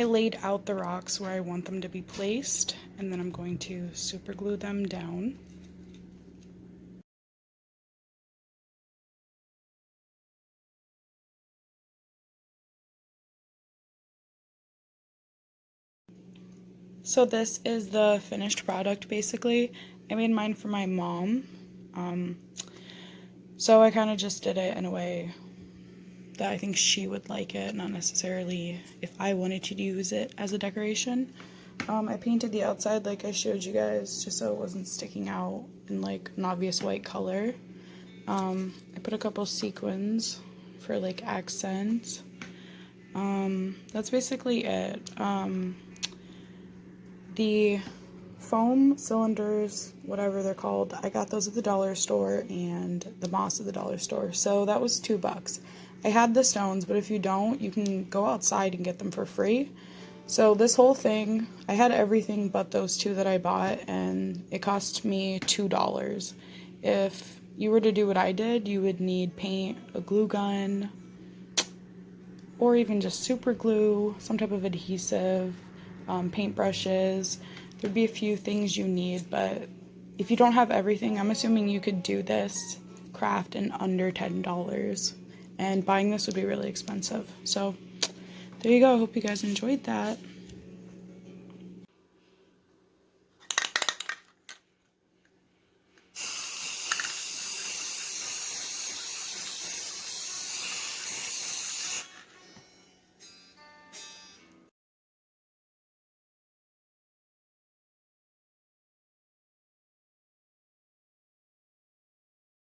I laid out the rocks where I want them to be placed, and then I'm going to super glue them down. So this is the finished product basically. I made mine for my mom. So I kind of just did it in a way that I think she would like it, not necessarily if I wanted to use it as a decoration. I painted the outside like I showed you guys, just so it wasn't sticking out in like an obvious white color. I put a couple sequins for like accents. That's basically it. The foam cylinders, whatever they're called, I got those at the dollar store and the moss at the dollar store. So that was $2. I had the stones, but if you don't, you can go outside and get them for free. So this whole thing, I had everything but those two that I bought, and it cost me $2. If you were to do what I did, you would need paint, a glue gun, or even just super glue, some type of adhesive, paintbrushes. There'd be a few things you need, but if you don't have everything, I'm assuming you could do this craft in under $10. And buying this would be really expensive. So there you go. I hope you guys enjoyed that.